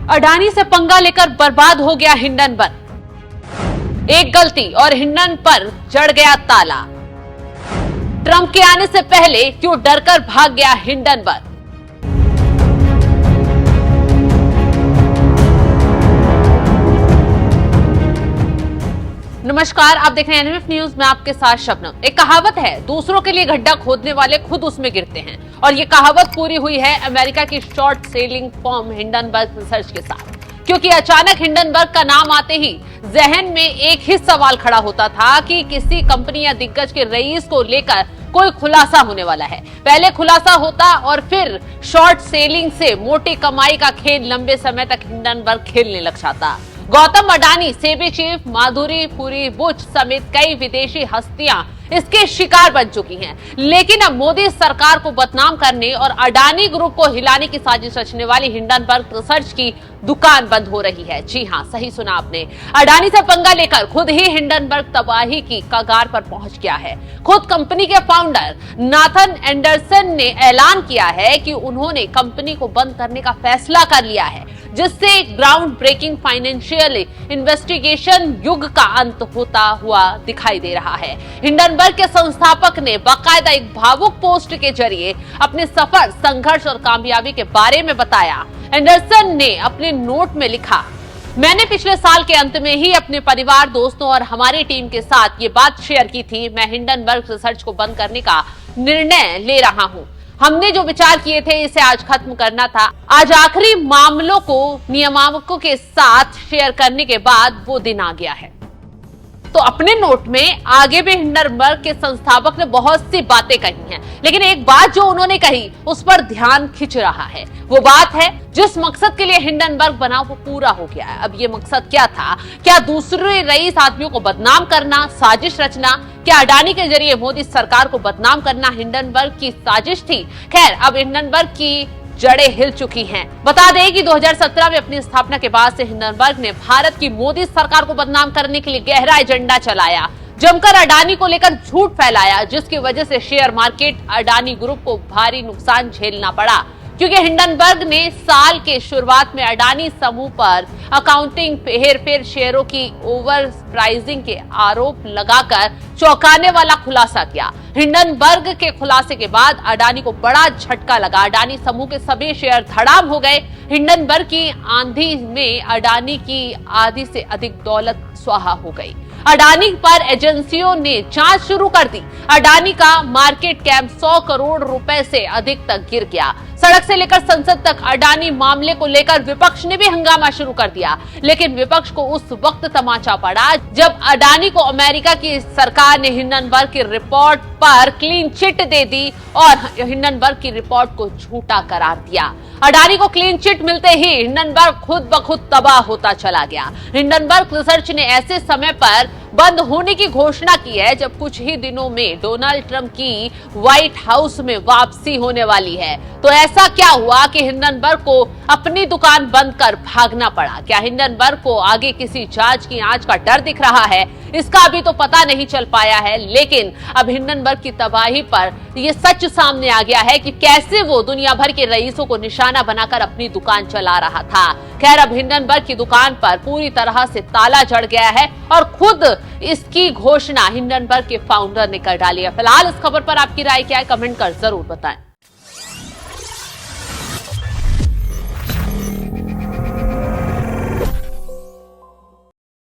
अडानी से पंगा लेकर बर्बाद हो गया हिंडनबर्ग। एक गलती और हिंडन पर जड़ गया ताला। ट्रंप के आने से पहले क्यों डरकर भाग गया हिंडनबर्ग। नमस्कार, आप देख रहे हैं एनएमएफ न्यूज में आपके साथ शबनम। एक कहावत है, दूसरों के लिए गड्ढा खोदने वाले खुद उसमें गिरते हैं, और ये कहावत पूरी हुई है अमेरिका की short selling firm Hindenburg research के साथ। क्योंकि अचानक हिंडनबर्ग का नाम आते ही जहन में एक ही सवाल खड़ा होता था कि किसी कंपनी या दिग्गज के रईस को लेकर कोई खुलासा होने वाला है। पहले खुलासा होता और फिर शॉर्ट सेलिंग से मोटी कमाई का खेल लंबे समय तक हिंडनबर्ग खेलने लग जाता। गौतम अडानी, सेबी चीफ माधुरी पुरी बुच समेत कई विदेशी हस्तियां इसके शिकार बन चुकी हैं। लेकिन अब मोदी सरकार को बदनाम करने और अडानी ग्रुप को हिलाने की साजिश रचने वाली हिंडनबर्ग रिसर्च की दुकान बंद हो रही है। जी हां, सही सुना आपने। अडानी से पंगा लेकर खुद ही हिंडनबर्ग तबाही की कगार पर पहुंच गया है। खुद कंपनी के फाउंडर नाथन एंडरसन ने ऐलान किया है कि उन्होंने कंपनी को बंद करने का फैसला कर लिया है, जिससे ग्राउंड ब्रेकिंग फाइनेंशियल इन्वेस्टिगेशन युग का अंत होता हुआ दिखाई दे रहा है। हिंडनबर्ग के संस्थापक ने बाकायदा एक भावुक पोस्ट के जरिए अपने सफर, संघर्ष और कामयाबी के बारे में बताया। एंडरसन ने अपने नोट में लिखा, मैंने पिछले साल के अंत में ही अपने परिवार, दोस्तों और हमारी टीम के साथ ये बात शेयर की थी। मैं हिंडनबर्ग रिसर्च को बंद करने का निर्णय ले रहा हूं। हमने जो विचार किए थे इसे आज खत्म करना था। आज आखिरी मामलों को नियामकों के साथ शेयर करने के बाद वो दिन आ गया है। तो अपने नोट में आगे भी हिंडनबर्ग के संस्थापक ने बहुत सी बातें कही हैं, लेकिन एक बात जो उन्होंने कही उस पर ध्यान खिंच रहा है। वो बात है, जिस मकसद के लिए हिंडनबर्ग बना वो पूरा हो गया है। अब ये मकसद क्या था? क्या दूसरे रईस आदमियों को बदनाम करना, साजिश रचना? क्या अडानी के जरिए मोदी सरकार को बदनाम करना हिंडनबर्ग की साजिश थी? खैर, अब हिंडनबर्ग की जड़ें हिल चुकी हैं। बता दें कि 2017 में अपनी स्थापना के बाद से हिंडनबर्ग ने भारत की मोदी सरकार को बदनाम करने के लिए गहरा एजेंडा चलाया, जमकर अडानी को लेकर झूठ फैलाया, जिसकी वजह से शेयर मार्केट अडानी ग्रुप को भारी नुकसान झेलना पड़ा। क्योंकि हिंडनबर्ग ने साल के शुरुआत में अडानी समूह पर अकाउंटिंग, हेरफेर, शेयरों की ओवर प्राइसिंग के आरोप लगाकर चौंकाने वाला खुलासा किया। हिंडनबर्ग के खुलासे के बाद अडानी को बड़ा झटका लगा। अडानी समूह के सभी शेयर धड़ाम हो गए। हिंडनबर्ग की आंधी में अडानी की आधी से अधिक दौलत स्वाहा हो गई। अडानी पर एजेंसियों ने जांच शुरू कर दी। अडानी का मार्केट कैप 100 करोड़ रुपए से अधिक तक गिर गया। सड़क से लेकर संसद तक अडानी मामले को लेकर विपक्ष ने भी हंगामा शुरू कर दिया। लेकिन विपक्ष को उस वक्त तमाचा पड़ा जब अडानी को अमेरिका की सरकार ने हिंडनबर्ग की रिपोर्ट पर क्लीन चिट दे दी और हिंडनबर्ग की रिपोर्ट को झूठा करार दिया। अडानी को क्लीन चिट मिलते ही हिंडनबर्ग खुद ब खुद तबाह होता चला गया। हिंडनबर्ग रिसर्च ने ऐसे समय पर बंद होने की घोषणा की है जब कुछ ही दिनों में डोनाल्ड ट्रंप की व्हाइट हाउस में वापसी होने वाली है। तो ऐसा क्या हुआ कि हिंडनबर्ग को अपनी दुकान बंद कर भागना पड़ा? क्या हिंडनबर्ग को आगे किसी जांच की आंच का डर दिख रहा है? इसका अभी तो पता नहीं चल पाया है, लेकिन अब हिंडनबर्ग की तबाही पर यह सच सामने आ गया है कि कैसे वो दुनिया भर के रईसों को निशाना बनाकर अपनी दुकान चला रहा था। खैर, अब हिंडनबर्ग की दुकान पर पूरी तरह से ताला जड़ गया है और खुद इसकी घोषणा हिंडनबर्ग के फाउंडर ने कर डाली है। फिलहाल इस खबर पर आपकी राय क्या है, कमेंट कर जरूर बताएं।